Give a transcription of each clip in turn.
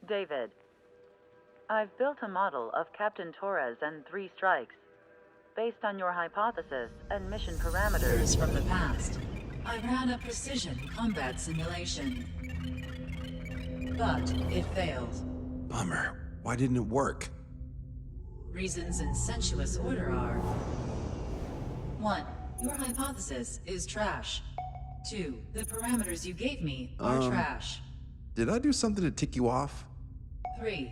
David, I've built a model of Captain Torres and 3 strikes. Based on your hypothesis and mission parameters. Years from the past, I ran a precision combat simulation. But it failed. Bummer. Why didn't it work? Reasons in sensuous order are: 1. Your hypothesis is trash. 2. The parameters you gave me are trash. Did I do something to tick you off? 3.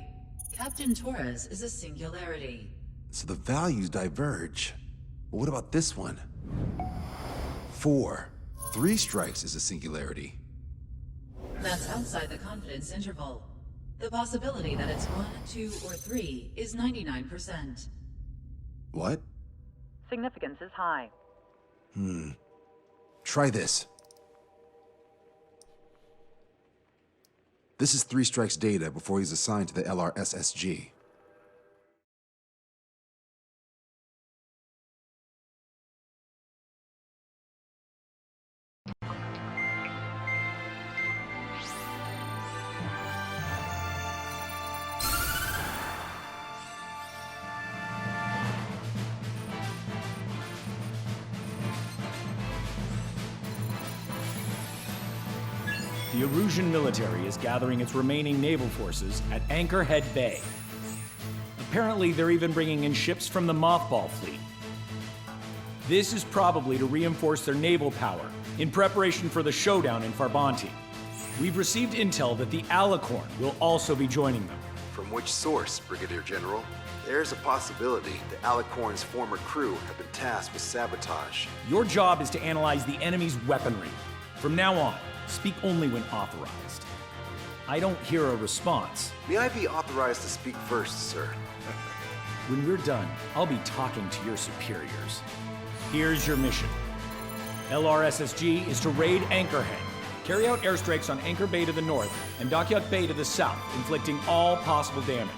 Captain Torres is a singularity. So the values diverge. But what about this one? 4. 3 strikes is a singularity. That's outside the confidence interval. The possibility that it's 1, 2, or 3 is 99%. What? Significance is high. Try this. This is 3 strikes data before he's assigned to the LRSSG. The Erusian military is gathering its remaining naval forces at Anchorhead Bay. Apparently, they're even bringing in ships from the Mothball fleet. This is probably to reinforce their naval power in preparation for the showdown in Farbanti. We've received intel that the Alicorn will also be joining them. From which source, Brigadier General? There's a possibility the Alicorn's former crew have been tasked with sabotage. Your job is to analyze the enemy's weaponry. From now on, speak only when authorized. I don't hear a response. May I be authorized to speak first, sir? When we're done, I'll be talking to your superiors. Here's your mission. LRSSG is to raid Anchorhead, carry out airstrikes on Anchor Bay to the north and Dockyard Bay to the south, inflicting all possible damage.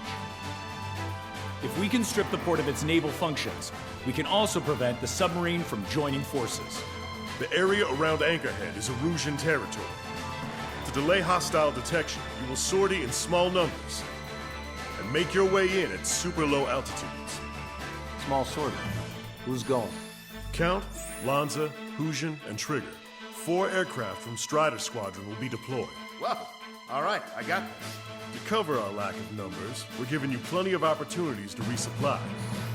If we can strip the port of its naval functions, we can also prevent the submarine from joining forces. The area around Anchorhead is Erusian territory. To delay hostile detection, you will sortie in small numbers and make your way in at super low altitudes. Small sortie. Who's going? Count, Lanza, Hujan, and Trigger. 4 aircraft from Strider Squadron will be deployed. Well, all right, I got this. To cover our lack of numbers, we're giving you plenty of opportunities to resupply.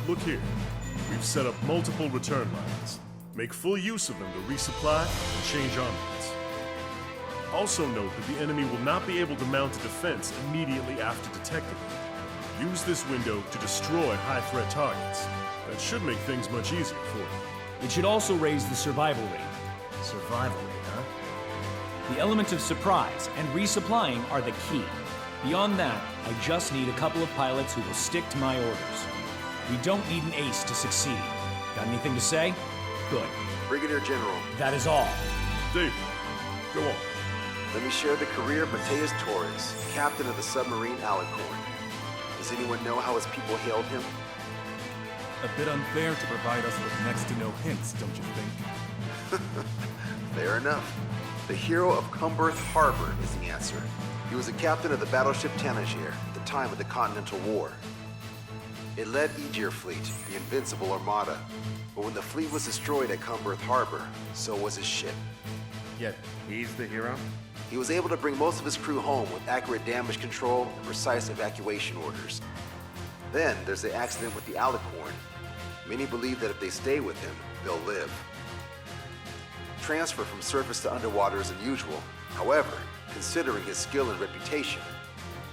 Look here, we've set up multiple return lines. Make full use of them to resupply and change armaments. Also note that the enemy will not be able to mount a defense immediately after detecting you. Use this window to destroy high-threat targets. That should make things much easier for you. It should also raise the survival rate. Survival rate, huh? The element of surprise and resupplying are the key. Beyond that, I just need a couple of pilots who will stick to my orders. We don't need an ace to succeed. Got anything to say? Good. Brigadier General, That is all. David, go on. let me share the career of Mateus Torres, captain of the submarine Alicorn. Does anyone know how his people hailed him? A bit unfair to provide us with next to no hints, don't you think? Fair enough. The hero of Cumberth Harbor is the answer. He was a captain of the battleship Tanager at the time of the Continental War. It led Aegir Fleet, the Invincible Armada. But when the fleet was destroyed at Cumberth Harbor, so was his ship. Yet, he's the hero? He was able to bring most of his crew home with accurate damage control and precise evacuation orders. Then there's the accident with the Alicorn. Many believe that if they stay with him, they'll live. Transfer from surface to underwater is unusual. However, considering his skill and reputation,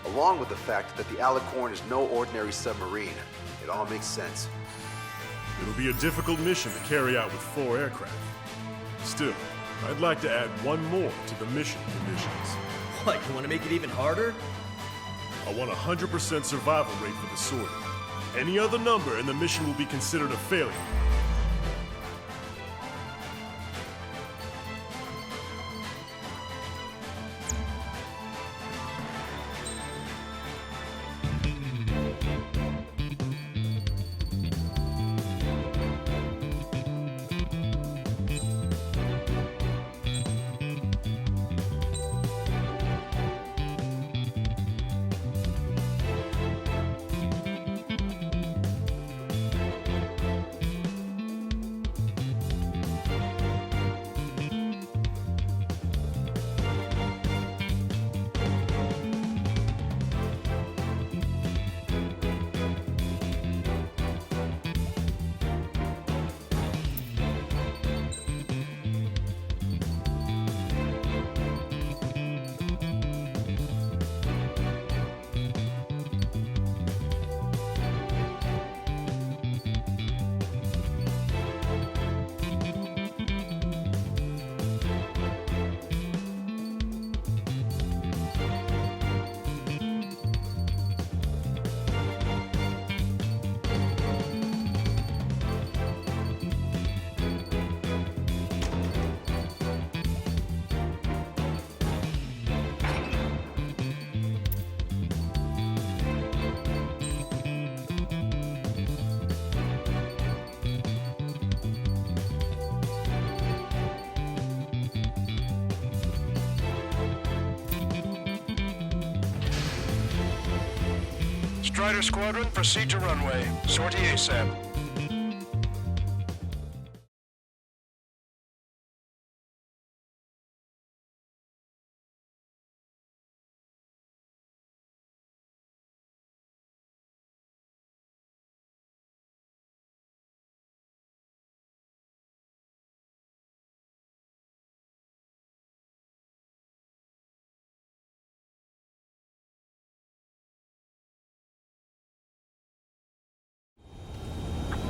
along with the fact that the Alicorn is no ordinary submarine, it all makes sense. It'll be a difficult mission to carry out with 4 aircraft. Still, I'd like to add one more to the mission conditions. What, you want to make it even harder? I want a 100% survival rate for the sortie. Any other number and the mission will be considered a failure. Strider Squadron, proceed to runway. Sortie ASAP.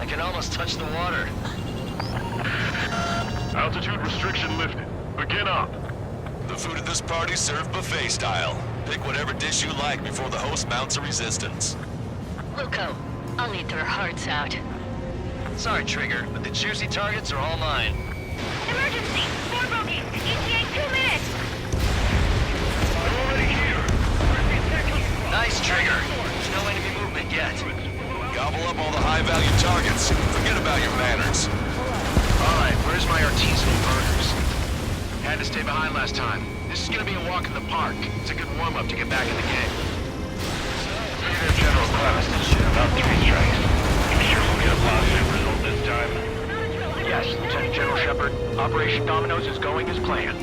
I can almost touch the water. Altitude restriction lifted. Begin up. The food at this party served buffet style. Pick whatever dish you like before the host mounts a resistance. Wilco, I'll eat their hearts out. Sorry, Trigger, but the juicy targets are all mine. Emergency! 4 bogeys! ETA 2 minutes! I'm already here. Nice, Trigger. There's no enemy movement yet. Gobble up all the high-value targets. Forget about your manners. Alright, where's my artisanal burgers? Had to stay behind last time. This is gonna be a walk in the park. It's a good warm-up to get back in the game. Here, General Clemens. About 3 strikes. You sure we'll get a positive result this time? Yes, Lieutenant General Shepard. Operation Dominoes is going as planned.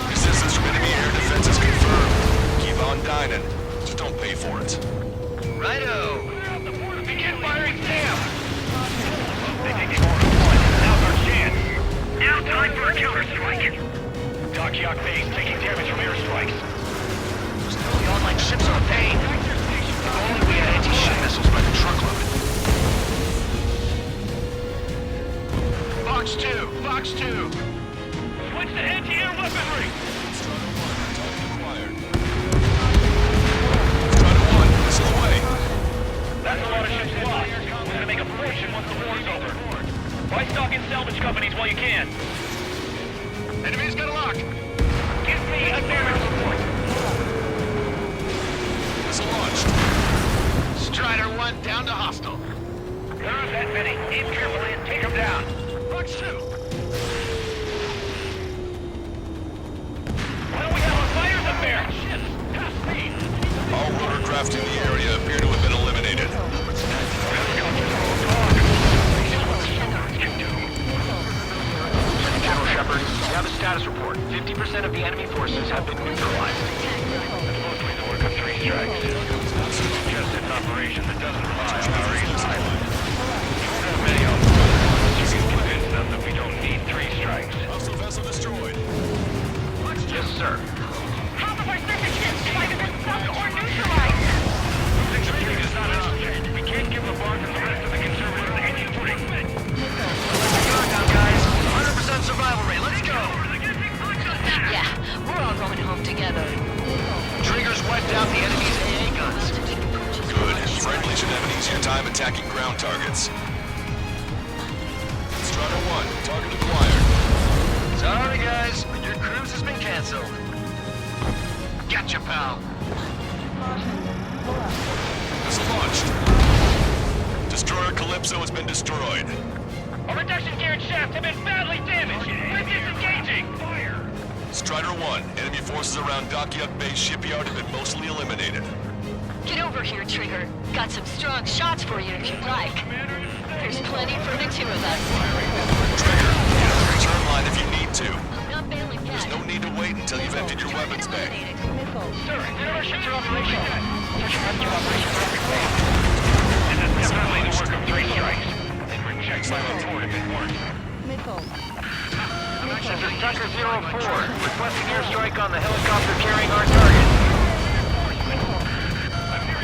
Resistance from enemy air defense is confirmed. Keep on dining. Just don't pay for it. Righto! Begin firing Sam! They think they want one. Now's our chance. Now time for a counter-strike. Dockyard base taking damage from airstrikes. The online ships are a pain. If only we had anti-ship missiles by the truckload. Fox 2! Fox 2! Switch to anti-air weaponry! That's a lot of ships lost. We're gonna make a fortune once the war's over. Buy stock in salvage companies while you can. Enemy's got a lock. Give me a damage report. Missile launched. Strider 1 down to hostile. There aren't that many. Aim carefully and take them down. Fox 2. Well, we have a fighter's affair. Ships, past speed. All rotorcraft in the area appear to have been eliminated. General Shepard, we have a status report. 50% of the enemy forces have been neutralized. That's mostly the work of 3 strikes. Just its operation that doesn't rely on our aim pilot. We won't have many of them. You can convince them that we don't need 3 strikes. Hostile vessel destroyed. Yes, sir. Half of our surface ships have either been sunk or neutralized! Losing the fleet is not an option. We can't give the bark and the rest of the conservatives any footing. Come on now, guys. 100% survival rate. Let's go! Yeah, we're all going home together. Trigger's wiped out the enemy's AA guns. Good. Friendly should have an easier time attacking ground targets. Strider 1, target acquired. Sorry, guys, but your cruise has been canceled. Gotcha, pal. Missile launched. Destroyer Calypso has been destroyed. Our reduction gear and shaft have been badly damaged. We're disengaging. Fire. Strider 1, enemy forces around Dockyard Base Shipyard have been mostly eliminated. Get over here, Trigger. Got some strong shots for you if you'd like. There's plenty for the 2 of us. Trigger, get on the return line if you need to. I'm not bailing yet. There's no need to wait until you've emptied your weapons bag. Sir, none of our ships are operational. Search and rescue operations are replayed. This is definitely the work of 3 strikes. They'd reject my report if it weren't. This is Tucker 04, requesting airstrike on the helicopter carrying our target.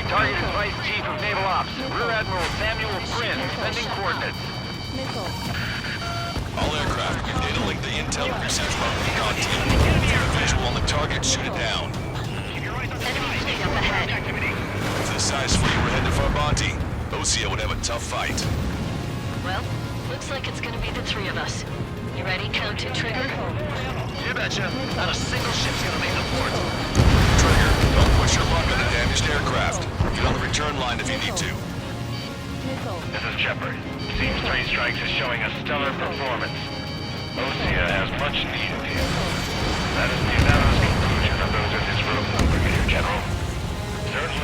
Target is Vice Chief of Naval Ops, Rear Admiral Samuel Prin, sending coordinates. All aircraft, data link the intel and research from the recon team. If you have a visual on the target, shoot it down. Enemy fleet up ahead. If this size fleet were headed for Bonte, Osea would have a tough fight. Well, looks like it's gonna be the 3 of us. You ready, Count and Trigger? You betcha. Not a single ship's gonna make the port. Trigger, don't push your luck on a damaged aircraft. Get on the return line if you need to. This is Shepard. Seems 3 strikes is showing a stellar performance. Osea has much needed here. That is the unanimous conclusion of those in this room, Brigadier General. Certainly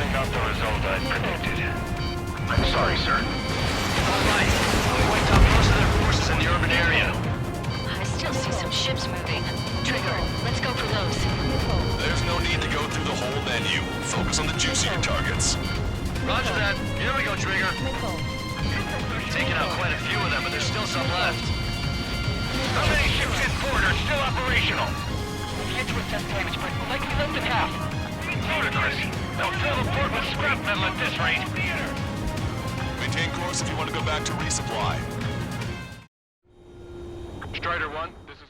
had predicted. I'm sorry, sir. All right. We wiped out most of their forces in the urban area. I still see some ships moving. Trigger, let's go for those. There's no need to go through the whole menu. Focus on the juicier targets. Roger that. Here we go, Trigger. Taking out quite a few of them, but there's still some left. How many ships in port are still operational? We've yet to assess damage, but likely less than half. Ludicrous. They'll fill the port with scrap metal at this rate. Maintain course if you want to go back to resupply. Strider 1, this is...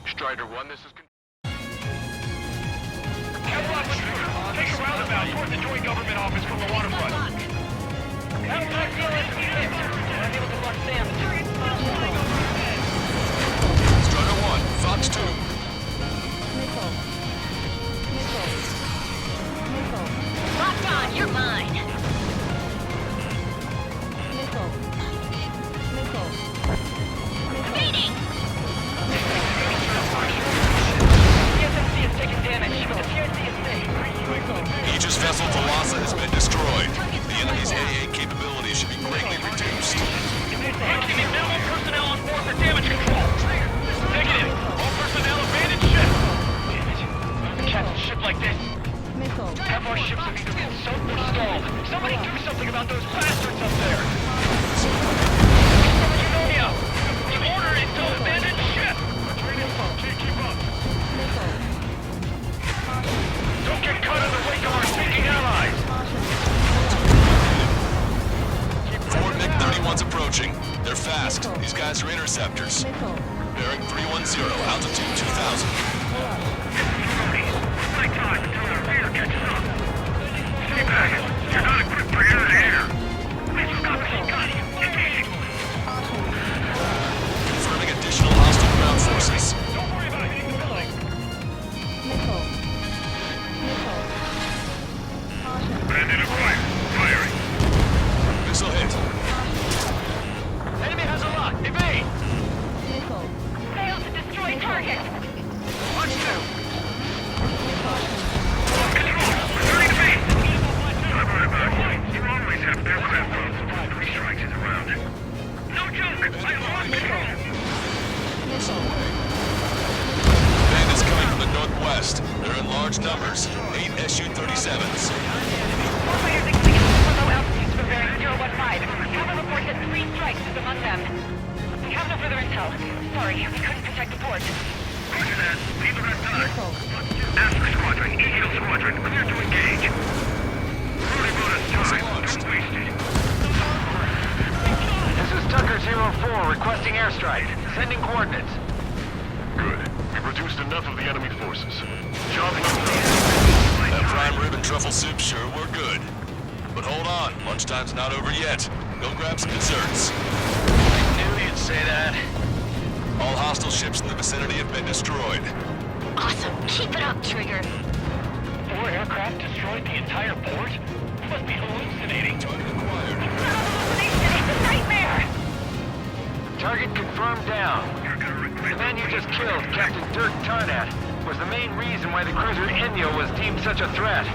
Strider 1, this is... Take a roundabout toward the Joint Government Office from the waterfront. Strider 1, Fox 2. Locked on, you're mine. Meeting! TSMC is taking damage, but the PRC is safe. Aegis vessel Thalassa has been destroyed. The enemy's AA capability should be greatly reduced. Keeping minimal personnel on board for damage control. Negative. All personnel abandoned ship. Damn it. Whoever catches a ship like this. Half our ships have either been sunk or stalled. Somebody do something about those bastards up there. Pneumonia. The order is to abandon ship. Keep up. Don't get caught in the wake of our sinking allies. Ford MiG-31's approaching. They're fast. These guys are interceptors. Bearing 310, altitude 2000. Night time until our rear catches up. Stay back. You're not equipped for air-to-air. Please stop this gun. Engaging. Confirming additional hostile ground forces. Don't worry about hitting the building. Bandit acquired. Firing. Missile hit. Enemy has a lock. Evade! Failed to destroy target. Punch 2. Control. Returning to base. I'm right back. You always have aircraft on 3 strikes is around. No joke. I lost control. Bandits coming from the northwest. They're in large numbers. 8 Su-37s. Operators including low altitudes for bearing 015. Cover report that 3 strikes is among them. We have no further intel. Sorry, we couldn't protect the port. Roger that. Leave the rest time. Astra Squadron, Eagle Squadron, clear to engage. Rudy brought us time. Don't waste it. This is Tucker 04 requesting airstrike. Sending coordinates. Good. We've reduced enough of the enemy forces. Job well done. That prime rib and truffle soup sure were good. But hold on, lunchtime's not over yet. Go grab some desserts. I knew you'd say that. All hostile ships in the vicinity have been destroyed. Awesome. Keep it up, Trigger. 4 aircraft destroyed the entire port? You must be hallucinating. Target acquired. It's a nightmare. Target confirmed down. The man you just killed, Captain Dirk Tarnat, was the main reason why the cruiser Inyo was deemed such a threat.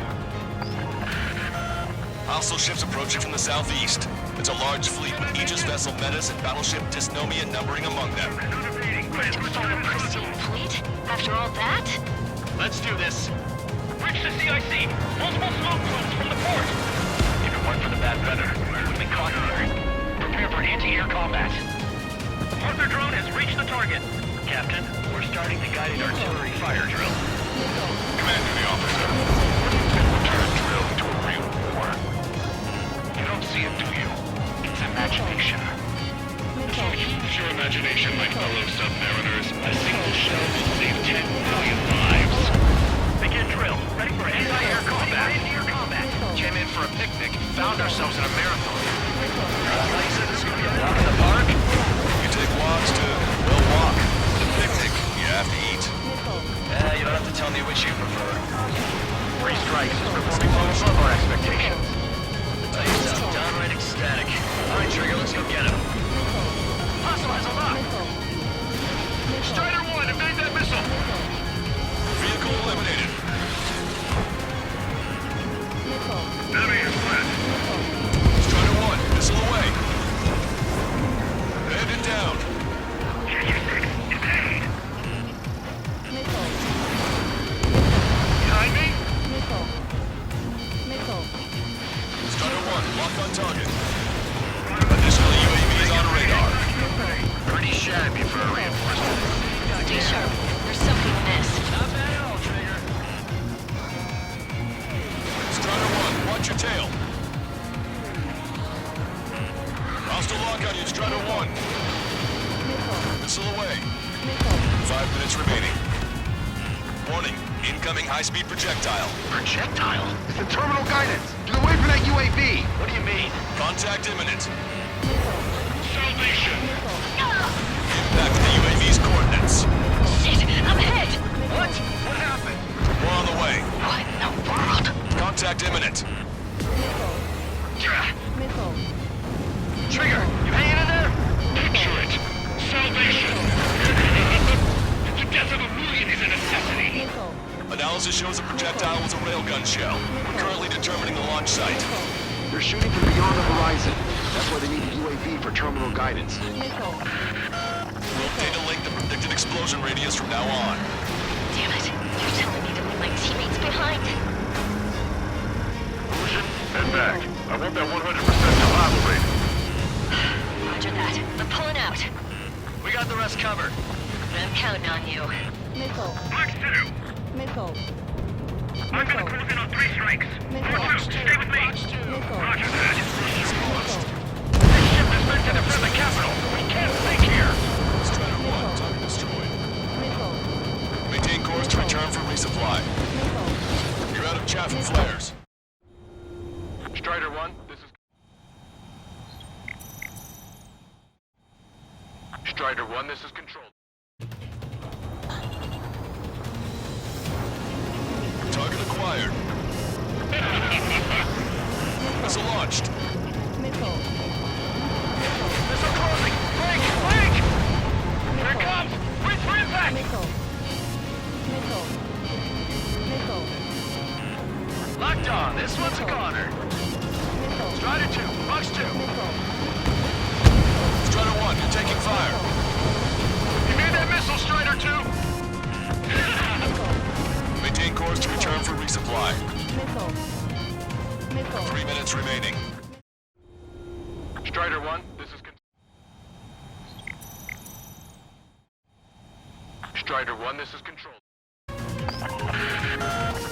Hostile ships approaching from the southeast. It's a large fleet with Aegis vessel Metis and battleship Dysnomia numbering among them. Did you find a pristine fleet? After all that? Let's do this. Reach the CIC. Multiple smoke plumes from the port. If it weren't for the bad weather, we would have been caught here. Prepare for anti-air combat. Arthur drone has reached the target. Captain, we're starting the guided artillery fire drill. Command to the officer. Turn drill into a real war. You don't see it, do you? It's imagination. So use your imagination, my fellow submariners. A single shell will save 10 million lives. Begin drill. Ready for anti-air combat. Came in for a picnic, found ourselves in a marathon. How you said this is gonna be a walk in the park? You take walks to, well, walk. The picnic, you have to eat. You don't have to tell me which you prefer. 3 strikes is performing well above our expectations. I sound downright ecstatic. All right, Trigger, let's go get him. Hostile has a lock. Strider 1, evade that missile. Vehicle eliminated. Enemy is flat. Strider 1, missile away. Headed down. Behind me? Strider 1, locked on target. Additional UAVs on radar. Pretty shabby for a reinforcement. Stay sharp. There's something amiss. Not bad at all, Trigger. Strider 1, watch your tail. Hostile lock on you, Strider 1. Missile away. 5 minutes remaining. Warning, incoming high-speed projectile. Projectile? It's the terminal guidance. Get away from that UAV. What do you mean? Contact imminent. Salvation. Impact the UAV's coordinates. Shit, I'm hit. What? What happened? We're on the way. What in the world? Contact imminent. Trigger, you hanging in there? Picture it. Salvation. The death of a million is a necessity. Analysis shows the projectile was a railgun shell. Currently determining the launch site. They're shooting from beyond the horizon. That's why they need a UAV for terminal guidance. We'll data link the predicted explosion radius from now on. Damn it. You're telling me to leave my teammates behind. Ocean, head back. I want that 100% survival rate. Roger that. I'm pulling out. We got the rest covered. I'm counting on you. Mark 2. I'm gonna close in on 3 strikes. 4-2, stay with me. Roger that. This ship is meant to defend the capital. We can't sink here. Strider 1, target destroyed. Maintain course to return for resupply. You're out of chaff and flares. Strider 1, this is... Strider 1, this is Control. Target acquired. Missile launched. Missile closing! Blink! Blink! Here it comes! Brace for impact! Locked on. This one's a goner. Strider 2, Box 2. Strider 1, you're taking fire. You made that missile, Strider 2! Maintain course to return for resupply. 3 minutes remaining. Strider 1, this is... Strider 1, this is Control.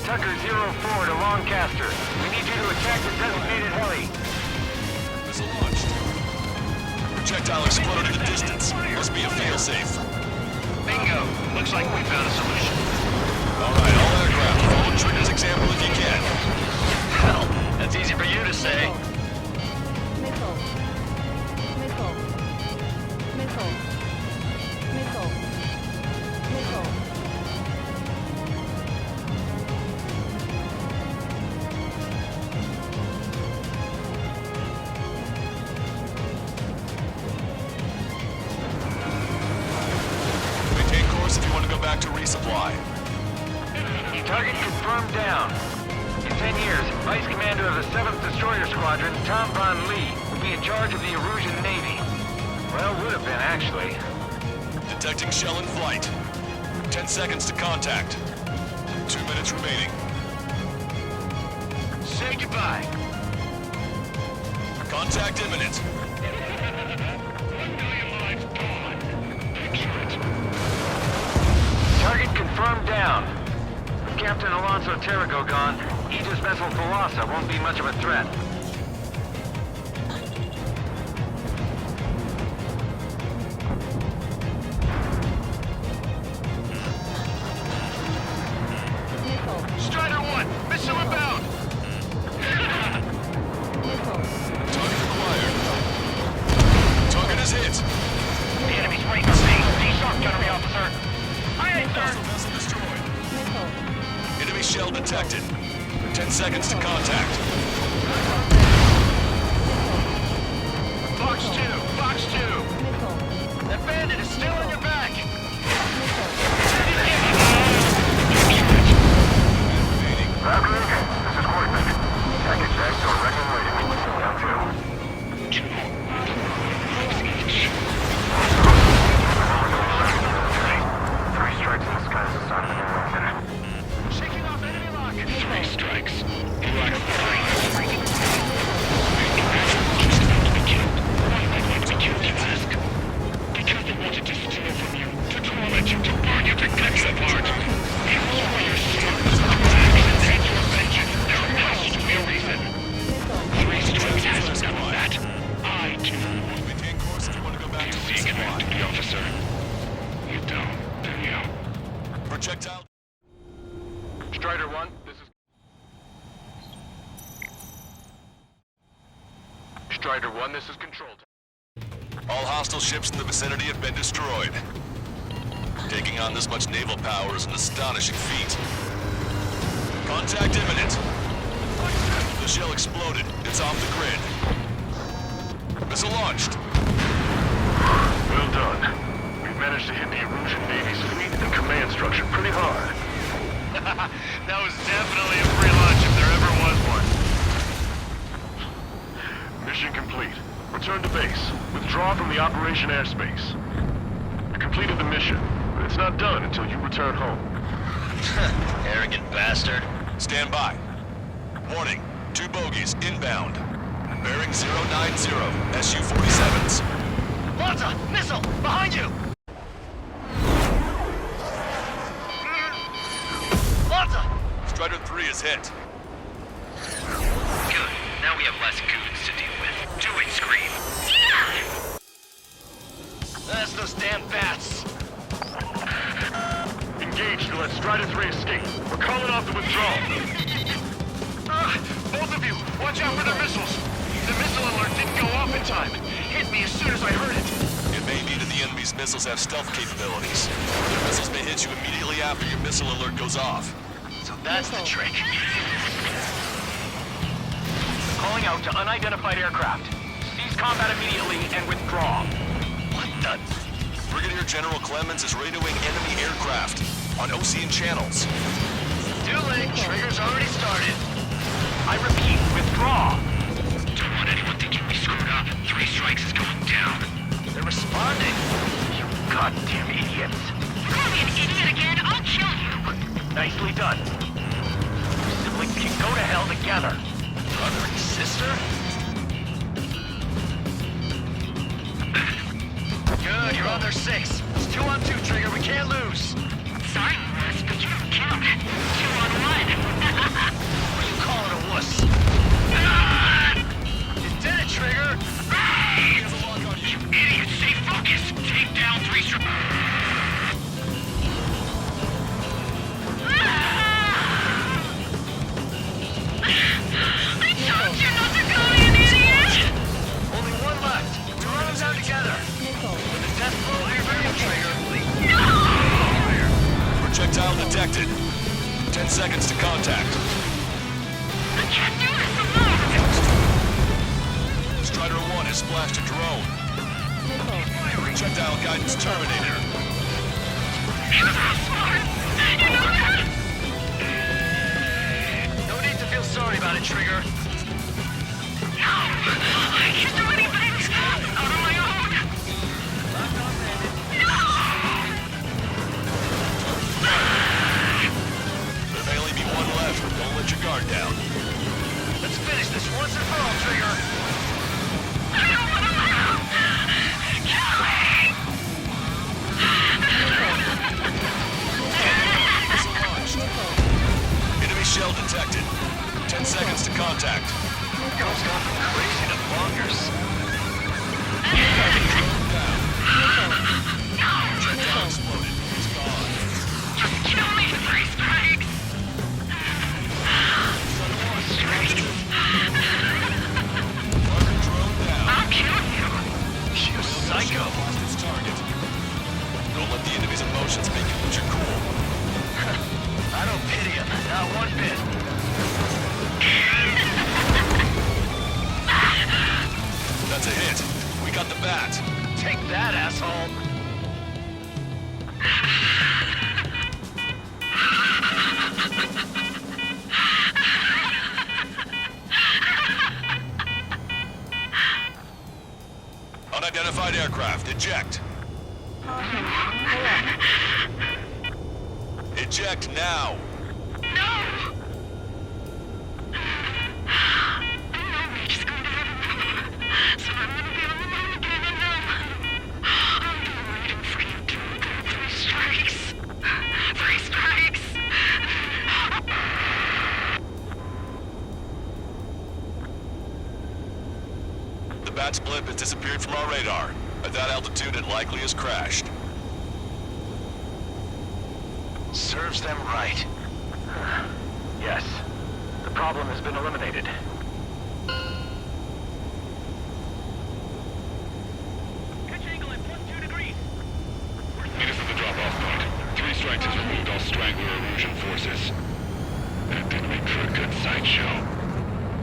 Tucker 04 to Lancaster. We need you to attack the designated heli. Missile launched. Projectile exploded in the distance. Must be a failsafe. Bingo. Looks like we found a solution. All right, all aircraft, follow Trigger's example if you can. Hell, that's easy for you to say. Maintain course if you want to go back to resupply. Target confirmed down. In 10 years, Vice Commander of the 7th Destroyer Squadron, Tom Von Lee, will be in charge of the Erusian Navy. Well, would have been, actually. Detecting shell in flight. 10 seconds to contact. 2 minutes remaining. Say goodbye. Contact imminent. 1 million lives gone. Picture it. Target confirmed down. Captain Alonso Terrigo gone. Aegis vessel Thalassa won't be much of a threat. Strider 1, missile inbound! Target acquired. Target is hit. The enemy's right for me. Be sharp, gunnery officer. Aye, aye, sir. Hostile vessel destroyed. Enemy shell detected. 10 seconds to contact. Box 2! Box 2! That bandit is still on your back! Maverick, this is Quarterback. Package X to a wrecking waiting. Down 2. Three strikes in the sky is a sign of an airline. Shaking off enemy lock! 3 strikes. Black 3. Because they wanted to steal from you, to torment you, to burn you to death apart. Evil for your sins, actions and your vengeance. There has to be a reason. 3 strikes has done that. I do. Maintain course if you want to go back to Seek resupply. the officer. You don't, do you? Projectile. Strider 1, this is... Strider 1, this is Control Tower. All hostile ships in the vicinity have been destroyed. Taking on this much naval power is an astonishing feat. Contact imminent. The shell exploded. It's off the grid. Missile launched. Well done. We've managed to hit the Erusian Navy's fleet and command structure pretty hard. That was definitely a free lunch if there ever was one. Mission complete. Return to base. Withdraw from the operation airspace. You completed the mission, but it's not done until you return home. Arrogant bastard. Stand by. Warning. 2 bogies inbound. Bearing 090. SU-47s. Malta! Missile! Behind you! Malta! Strider 3 is hit. Good. Now we have less goons to deal with. Do it, Scream. That's those damn bats. Engage to let Strider 3 escape. We're calling off the withdrawal. Both of you, watch out for their missiles. The missile alert didn't go off in time. Hit me as soon as I heard it. It may be that the enemy's missiles have stealth capabilities. Their missiles may hit you immediately after your missile alert goes off. So that's the trick. Calling out to unidentified aircraft. Cease combat immediately and withdraw. What the? Brigadier General Clemens is radioing enemy aircraft on Ocean channels. Too late. Trigger's already started. I repeat, withdraw. Don't want anyone thinking we screwed up. 3 strikes is going down. They're responding. You goddamn idiots. Call me an idiot again, I'll kill you. Nicely done. You siblings can go to hell together. Brother and sister? Good, you're on their 6. It's 2 on 2, Trigger. We can't lose. Sorry, Russ, but you don't count. 2 on 1. What are you calling a wuss? You did it, Trigger! You idiot! Stay focused! Take down 3 strikes. I told you not to call me an idiot! Only 1 left. We run them down together. With the death blow, you're ready, Trigger. Projectile detected. 10 seconds to contact. I can't do this alone! Strider 1 has splashed a drone. Projectile guidance terminated. You're so smart! You know that? No need to feel sorry about it, Trigger. No! I can't do anything! Out on my own! No! There may only be 1 left. Don't let your guard down. Let's finish this once and for all, Trigger. I don't want to live! Kill me! Missile launched. Enemy shell detected. 10 seconds to contact. Girl's gone from crazy to bonkers. Projectile exploded. It's gone. Just kill me, 3 strikes! Marker drone down. I'll kill you! You psycho. Lost its target. Don't let the enemy's emotions make you lose your cool. I don't pity him, not one bit. aircraft. Eject. Eject now. No! So I'm gonna be on the line again and I've been waiting for you to pull 3 strikes. 3 strikes! The Bat's blimp has disappeared from our radar. At that altitude, it likely has crashed. Serves them right. Yes. The problem has been eliminated. Pitch angle at +2 degrees. Meet us at the drop-off point. 3 strikes has removed all strangler illusion forces. That did make for a good sideshow.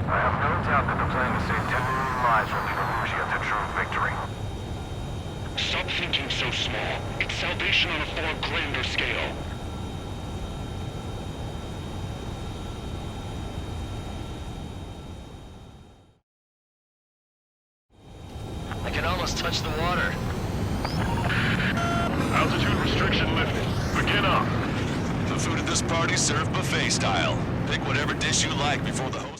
I have no doubt that the plan to save 10 million lives will lead Illusia to true victory. Stop thinking so small. It's salvation on a far grander scale. I can almost touch the water. Altitude restriction lifted. Begin off. The food at this party served buffet style. Pick whatever dish you like before the host...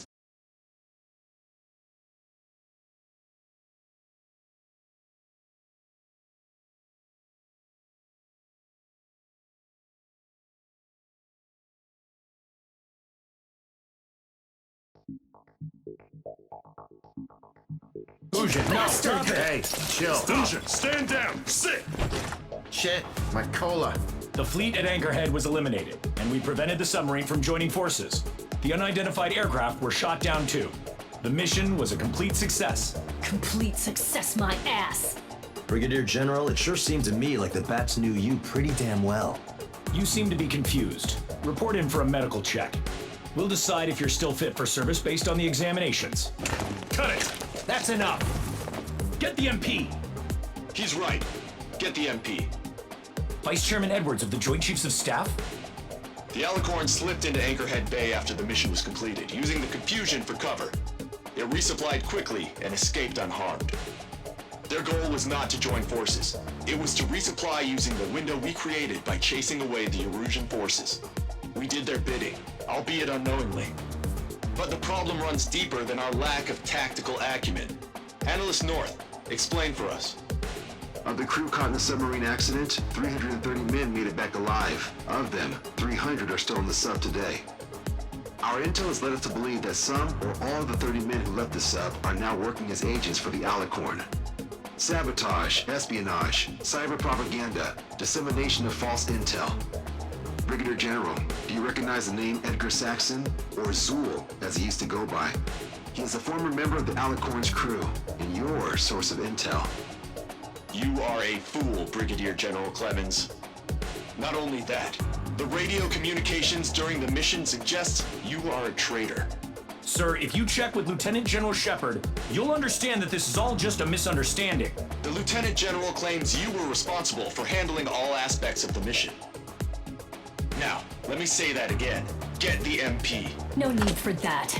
Hey, chill. Fusion, stand down! Sit! Shit, my cola. The fleet at Anchorhead was eliminated, and we prevented the submarine from joining forces. The unidentified aircraft were shot down too. The mission was a complete success. Complete success, my ass. Brigadier General, it sure seemed to me like the Bats knew you pretty damn well. You seem to be confused. Report in for a medical check. We'll decide if you're still fit for service based on the examinations. Cut it! That's enough! Get the MP! He's right. Get the MP. Vice Chairman Edwards of the Joint Chiefs of Staff? The Alicorn slipped into Anchorhead Bay after the mission was completed, using the confusion for cover. It resupplied quickly and escaped unharmed. Their goal was not to join forces. It was to resupply using the window we created by chasing away the Erusian forces. We did their bidding, albeit unknowingly. But the problem runs deeper than our lack of tactical acumen. Analyst North, explain for us. Of the crew caught in the submarine accident, 330 men made it back alive. Of them, 300 are still in the sub today. Our intel has led us to believe that some or all of the 30 men who left the sub are now working as agents for the Alicorn. Sabotage, espionage, cyber propaganda, dissemination of false intel. Brigadier General, do you recognize the name Edgar Saxon, or Zool, as he used to go by? He is a former member of the Alicorn's crew, and your source of intel. You are a fool, Brigadier General Clemens. Not only that, the radio communications during the mission suggest you are a traitor. Sir, if you check with Lieutenant General Shepard, you'll understand that this is all just a misunderstanding. The Lieutenant General claims you were responsible for handling all aspects of the mission. Now, let me say that again. Get the MP. No need for that.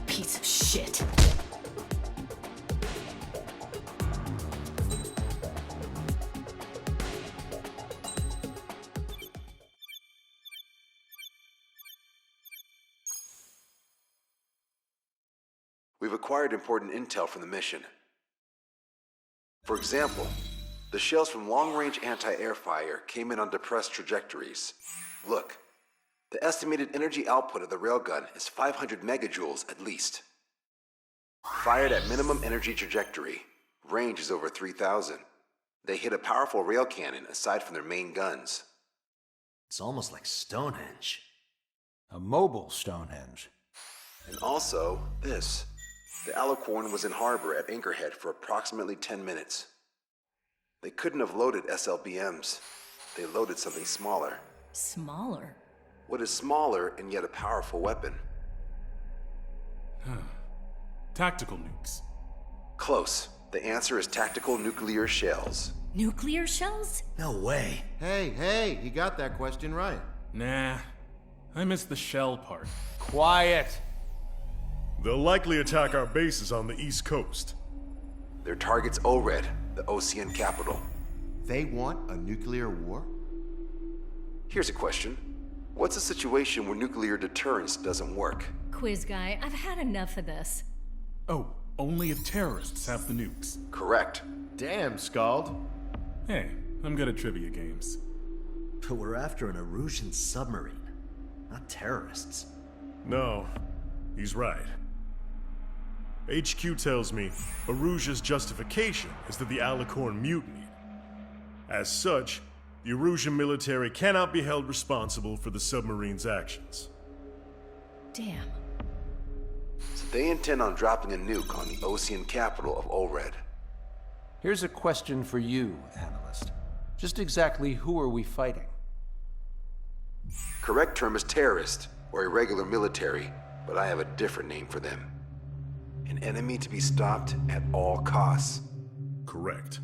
Piece of shit. We've acquired important intel from the mission. For example, the shells from long-range anti-air fire came in on depressed trajectories. Look, the estimated energy output of the railgun is 500 megajoules at least. Fired at minimum energy trajectory, range is over 3,000. They hit a powerful rail cannon aside from their main guns. It's almost like Stonehenge. A mobile Stonehenge. And also, this. The Alicorn was in harbor at Anchorhead for approximately 10 minutes. They couldn't have loaded SLBMs. They loaded something smaller. Smaller? What is smaller and yet a powerful weapon? Tactical nukes. Close. The answer is tactical nuclear shells. Nuclear shells? No way. Hey, you got that question right. Nah, I missed the shell part. Quiet. They'll likely attack our bases on the East Coast. Their target's ORED, the Ocean capital. They want a nuclear war? Here's a question. What's a situation where nuclear deterrence doesn't work? Quiz guy, I've had enough of this. Oh, only if terrorists have the nukes. Correct. Damn, Scald. Hey, I'm good at trivia games. But we're after an Erusian submarine, not terrorists. No, he's right. HQ tells me Erusia's justification is that the Alicorn mutinied. As such, the Erusian military cannot be held responsible for the submarine's actions. Damn. So they intend on dropping a nuke on the Ocean capital of Olred. Here's a question for you, analyst. Just exactly who are we fighting? Correct term is terrorist, or irregular military, but I have a different name for them. An enemy to be stopped at all costs. Correct.